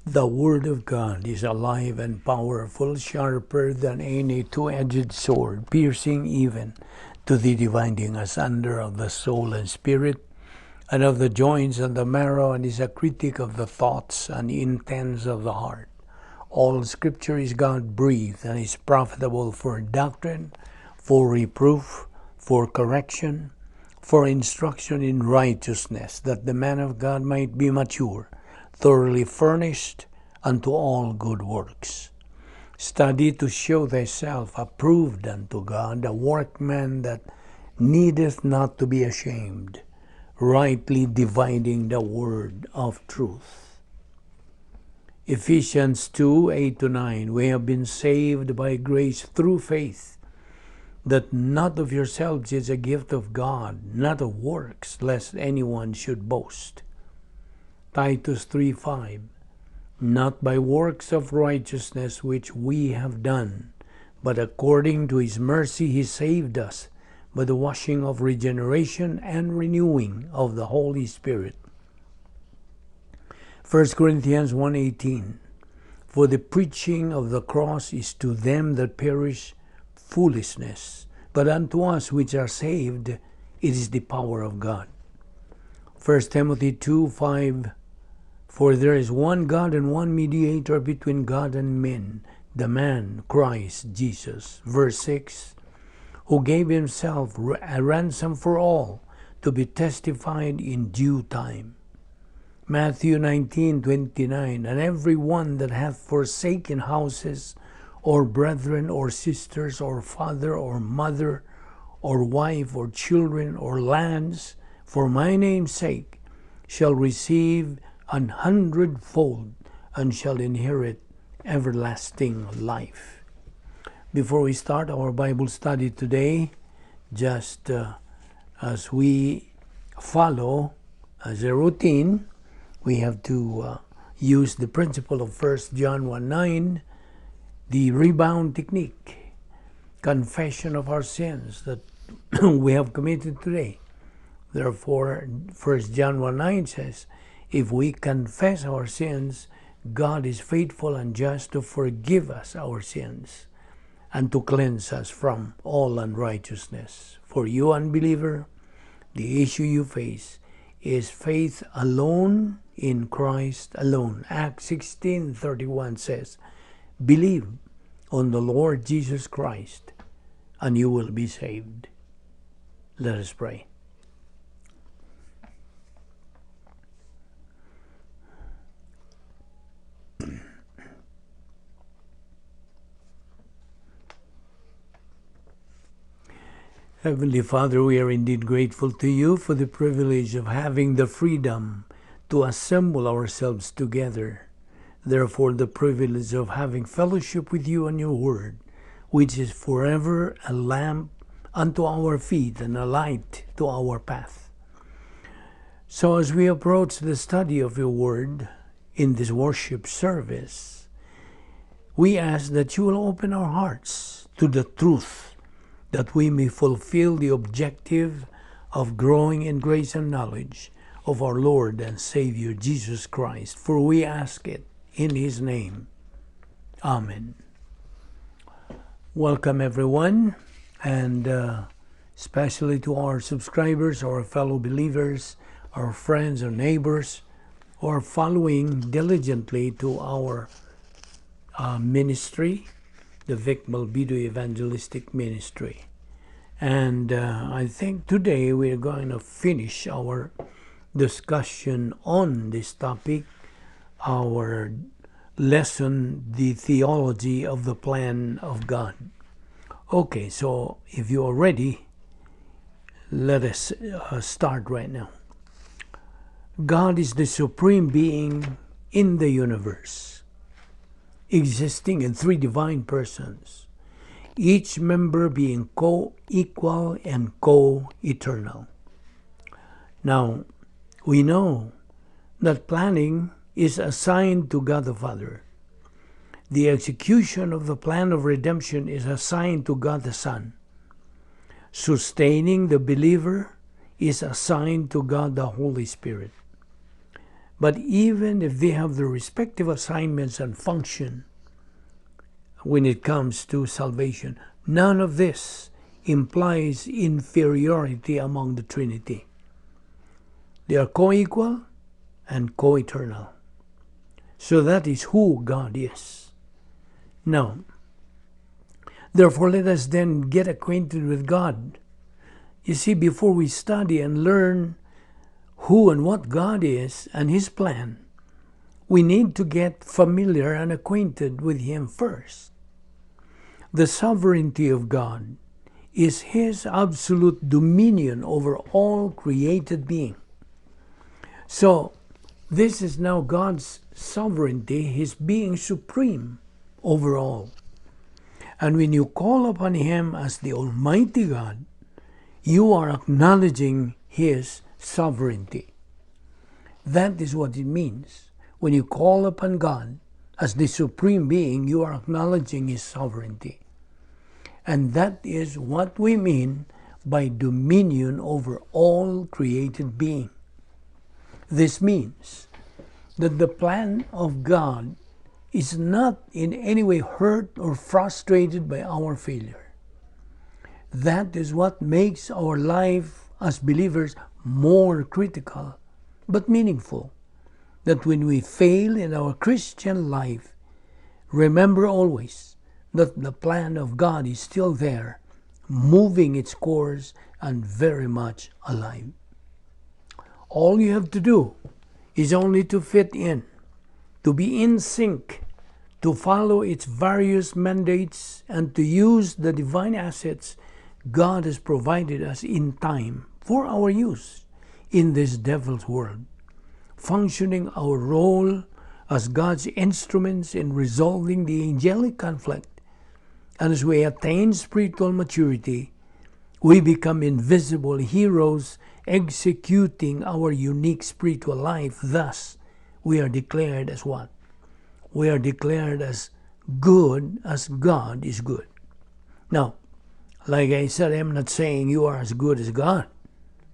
The Word of God is alive and powerful, sharper than any two-edged sword, piercing even to the dividing asunder of the soul and spirit, and of the joints and the marrow, and is a critic of the thoughts and intents of the heart. All Scripture is God-breathed and is profitable for doctrine, for reproof, for correction, for instruction in righteousness, that the man of God might be mature, thoroughly furnished unto all good works. Study to show thyself approved unto God, a workman that needeth not to be ashamed, rightly dividing the word of truth. Ephesians 2:8-9, we have been saved by grace through faith, that not of yourselves is a gift of God, not of works, lest anyone should boast. Titus 3:5, not by works of righteousness which we have done, but according to his mercy he saved us by the washing of regeneration and renewing of the Holy Spirit. 1 Corinthians 1:18, for the preaching of the cross is to them that perish foolishness, but unto us which are saved it is the power of God. 1 Timothy 2:5, for there is one God and one mediator between God and men, the man Christ Jesus. Verse 6, who gave himself a ransom for all, to be testified in due time. Matthew 19:29, and every one that hath forsaken houses, or brethren, or sisters, or father, or mother, or wife, or children, or lands, for my name's sake, shall receive 100-fold, and shall inherit everlasting life. Before we start our Bible study today, just as we follow as a routine, we have to use the principle of 1 John 1:9, the rebound technique, confession of our sins that we have committed today. Therefore, 1 John 1:9 says, if we confess our sins, God is faithful and just to forgive us our sins and to cleanse us from all unrighteousness. For you, unbeliever, the issue you face is faith alone in Christ alone. Acts 16:31 says, believe on the Lord Jesus Christ and you will be saved. Let us pray. Heavenly Father, we are indeed grateful to you for the privilege of having the freedom to assemble ourselves together. Therefore, the privilege of having fellowship with you and your word, which is forever a lamp unto our feet and a light to our path. So as we approach the study of your word in this worship service, we ask that you will open our hearts to the truth, that we may fulfill the objective of growing in grace and knowledge of our Lord and Savior Jesus Christ. For we ask it in his name. Amen. Welcome everyone, and especially to our subscribers, our fellow believers, our friends and neighbors, who are following diligently to our ministry, the Vic Balbido Evangelistic Ministry. And I think today we are going to finish our discussion on this topic, our lesson, the theology of the plan of God. Okay, so if you are ready, let us start right now. God is the supreme being in the universe, existing in three divine persons, each member being co-equal and co-eternal. Now, we know that planning is assigned to God the Father. The execution of the plan of redemption is assigned to God the Son. Sustaining the believer is assigned to God the Holy Spirit. But even if they have their respective assignments and function when it comes to salvation, none of this implies inferiority among the Trinity. They are co-equal and co-eternal. So that is who God is. Now, therefore, let us then get acquainted with God. You see, before we study and learn who and what God is and His plan, we need to get familiar and acquainted with Him first. The sovereignty of God is His absolute dominion over all created being. So, this is now God's sovereignty, His being supreme over all. And when you call upon Him as the Almighty God, you are acknowledging His sovereignty. That is what it means. When you call upon God as the supreme being, you are acknowledging His sovereignty. And that is what we mean by dominion over all created being. This means that the plan of God is not in any way hurt or frustrated by our failure. That is what makes our life as believers more critical but meaningful. That when we fail in our Christian life, remember always that the plan of God is still there, moving its course and very much alive. All you have to do is only to fit in, to be in sync, to follow its various mandates, and to use the divine assets God has provided us in time for our use in this devil's world, functioning our role as God's instruments in resolving the angelic conflict. And as we attain spiritual maturity, we become invisible heroes executing our unique spiritual life. Thus, we are declared as what? We are declared as good as God is good. Now, like I said, I'm not saying you are as good as God.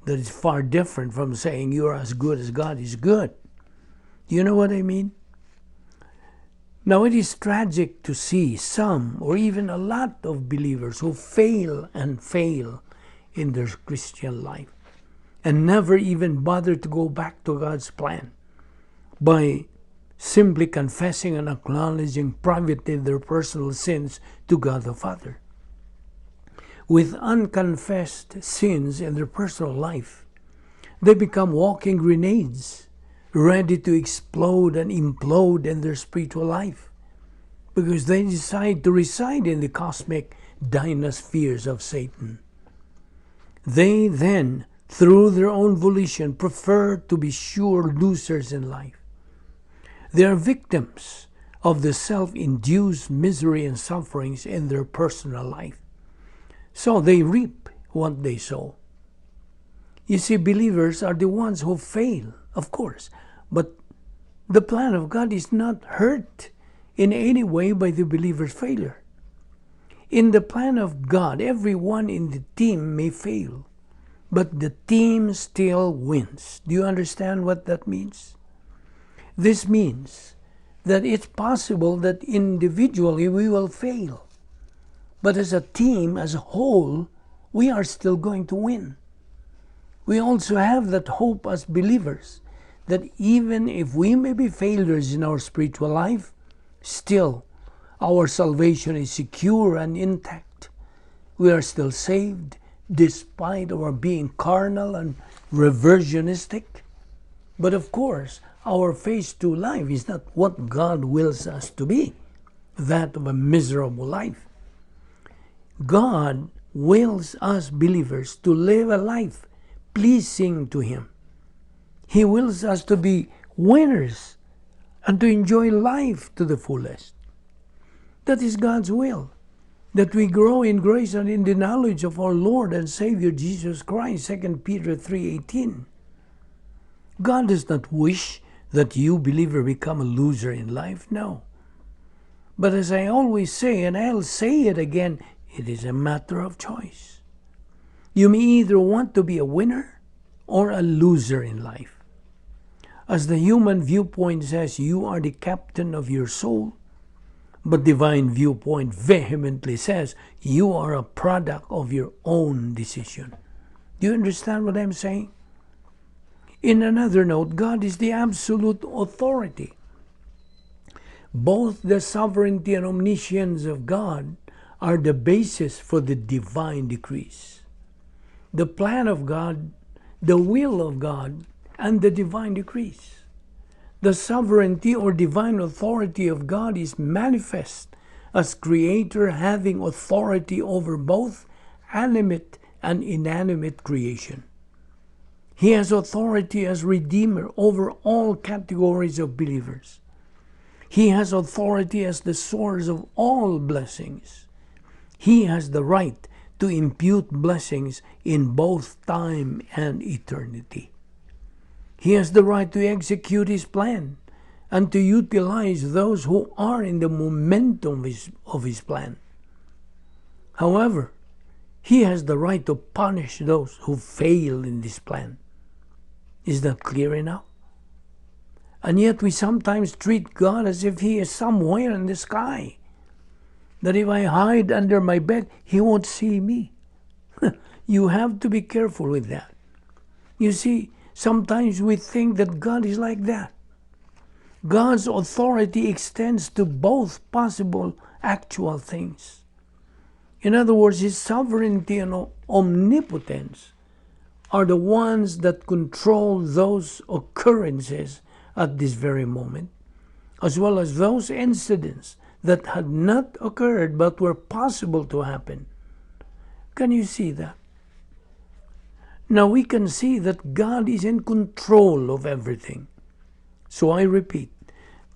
That is far different from saying you are as good as God is good. Do you know what I mean? Now, it is tragic to see some or even a lot of believers who fail and fail in their Christian life and never even bother to go back to God's plan by simply confessing and acknowledging privately their personal sins to God the Father. With unconfessed sins in their personal life, they become walking grenades, ready to explode and implode in their spiritual life, because they decide to reside in the cosmic dynaspheres of Satan. They then, through their own volition, prefer to be sure losers in life. They are victims of the self-induced misery and sufferings in their personal life. So they reap what they sow. You see, believers are the ones who fail, of course, but the plan of God is not hurt in any way by the believer's failure. In the plan of God, everyone in the team may fail, but the team still wins. Do you understand what that means? This means that it's possible that individually we will fail, but as a team, as a whole, we are still going to win. We also have that hope as believers that even if we may be failures in our spiritual life, still our salvation is secure and intact. We are still saved despite our being carnal and reversionistic. But of course, our phase 2 life is not what God wills us to be, that of a miserable life. God wills us believers to live a life pleasing to Him. He wills us to be winners and to enjoy life to the fullest. That is God's will, that we grow in grace and in the knowledge of our Lord and Savior Jesus Christ, 2 Peter 3:18. God does not wish that you, believer, become a loser in life, no. But as I always say, and I'll say it again, it is a matter of choice. You may either want to be a winner or a loser in life. As the human viewpoint says, you are the captain of your soul, but divine viewpoint vehemently says, you are a product of your own decision. Do you understand what I'm saying? In another note, God is the absolute authority. Both the sovereignty and omniscience of God are the basis for the divine decrees. The plan of God, the will of God, and the divine decrees. The sovereignty or divine authority of God is manifest as Creator having authority over both animate and inanimate creation. He has authority as Redeemer over all categories of believers. He has authority as the source of all blessings. He has the right to impute blessings in both time and eternity. He has the right to execute His plan and to utilize those who are in the momentum of His plan. However, He has the right to punish those who fail in this plan. Is that clear enough? And yet we sometimes treat God as if He is somewhere in the sky. That if I hide under my bed, He won't see me. You have to be careful with that. You see, sometimes we think that God is like that. God's authority extends to both possible actual things. In other words, His sovereignty and omnipotence are the ones that control those occurrences at this very moment, as well as those incidents that had not occurred but were possible to happen. Can you see that? Now we can see that God is in control of everything. So I repeat,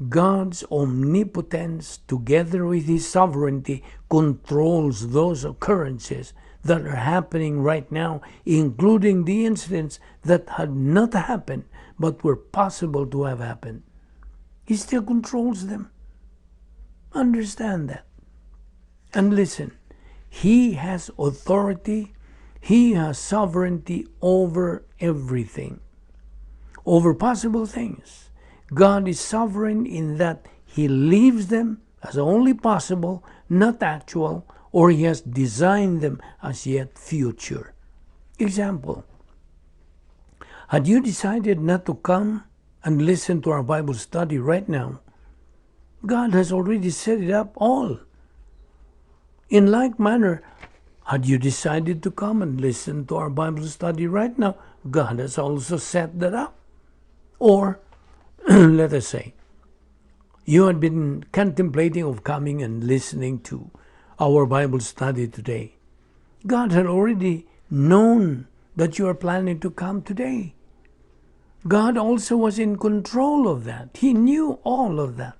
God's omnipotence together with His sovereignty controls those occurrences that are happening right now, including the incidents that had not happened but were possible to have happened. He still controls them. Understand that. And listen, He has authority, He has sovereignty over everything, over possible things. God is sovereign in that He leaves them as only possible, not actual, or He has designed them as yet future. Example, had you decided not to come and listen to our Bible study right now, God has already set it up all. In like manner, had you decided to come and listen to our Bible study right now, God has also set that up. Or, let us say, you had been contemplating of coming and listening to our Bible study today. God had already known that you are planning to come today. God also was in control of that. He knew all of that.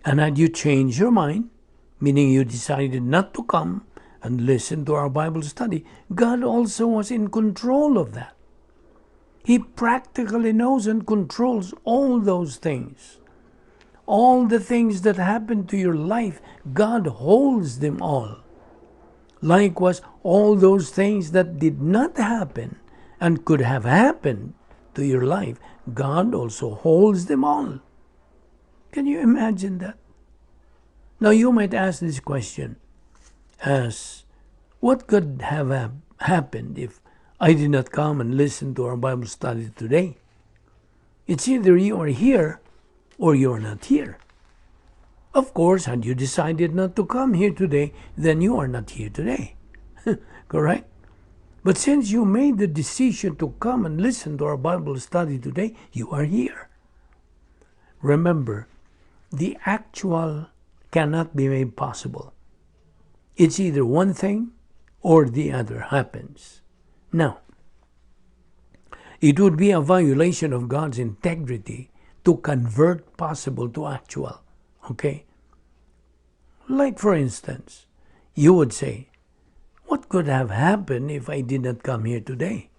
And had you changed your mind, meaning you decided not to come and listen to our Bible study, God also was in control of that. He practically knows and controls all those things. All the things that happen to your life, God holds them all. Likewise, all those things that did not happen and could have happened to your life, God also holds them all. Can you imagine that? Now you might ask this question as, what could have happened if I did not come and listen to our Bible study today? It's either you are here or you are not here. Of course, had you decided not to come here today, then you are not here today. Correct? But since you made the decision to come and listen to our Bible study today, you are here. Remember, the actual cannot be made possible. It's either one thing or the other happens. Now, it would be a violation of God's integrity to convert possible to actual. Okay? Like for instance, you would say, what could have happened if I did not come here today?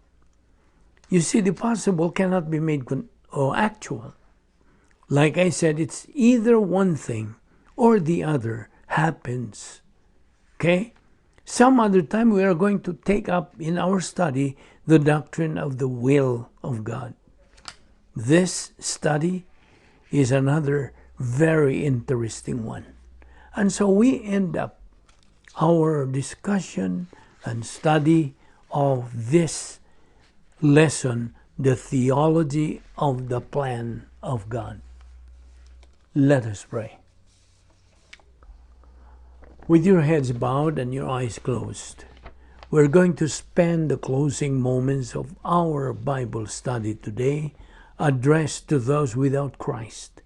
You see, the possible cannot be made actual. Like I said, it's either one thing or the other happens. Okay? Some other time we are going to take up in our study the doctrine of the will of God. This study is another very interesting one. And so we end up our discussion and study of this lesson, the theology of the plan of God. Let us pray. With your heads bowed and your eyes closed, we're going to spend the closing moments of our Bible study today addressed to those without Christ,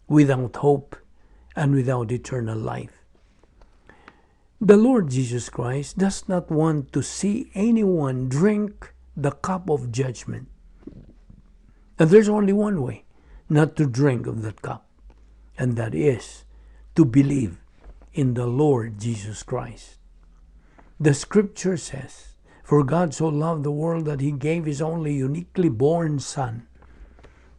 without hope, and without eternal life. The Lord Jesus Christ does not want to see anyone drink the cup of judgment. And there's only one way not to drink of that cup, and that is to believe in the Lord Jesus Christ. The scripture says, "For God so loved the world that he gave his only uniquely born Son,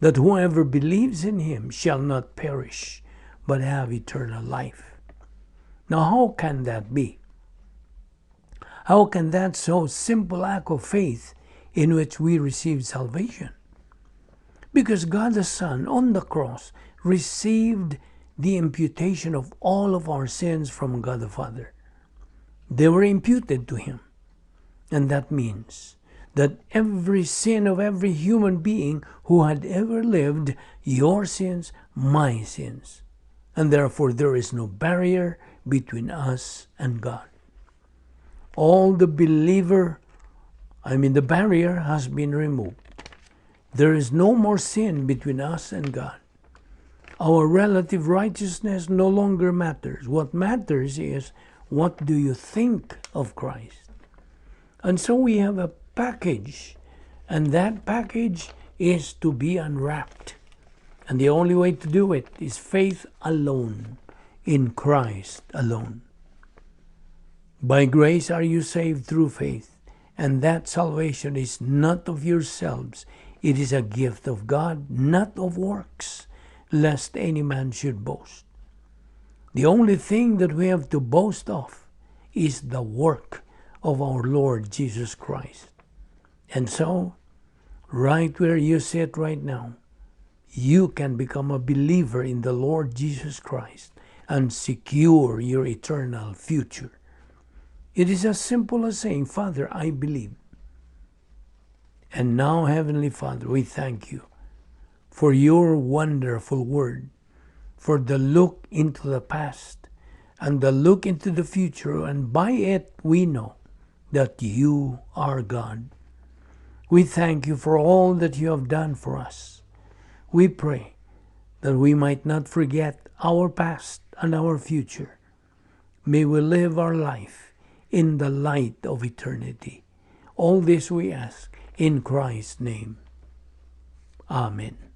that whoever believes in him shall not perish, but have eternal life." Now, how can that be? How can that so simple act of faith in which we receive salvation? Because God the Son on the cross received the imputation of all of our sins from God the Father. They were imputed to him. And that means that every sin of every human being who had ever lived, your sins, my sins. And therefore there is no barrier between us and God. All the barrier has been removed. There is no more sin between us and God. Our relative righteousness no longer matters. What matters is, what do you think of Christ? And so we have a package, and that package is to be unwrapped. And the only way to do it is faith alone, in Christ alone. By grace are you saved through faith, and that salvation is not of yourselves. It is a gift of God, not of works, lest any man should boast. The only thing that we have to boast of is the work of our Lord Jesus Christ. And so, right where you sit right now, you can become a believer in the Lord Jesus Christ and secure your eternal future. It is as simple as saying, "Father, I believe." And now, Heavenly Father, we thank you for your wonderful word, for the look into the past and the look into the future, and by it we know that you are God. We thank you for all that you have done for us. We pray that we might not forget our past and our future. May we live our life in the light of eternity. All this we ask in Christ's name. Amen.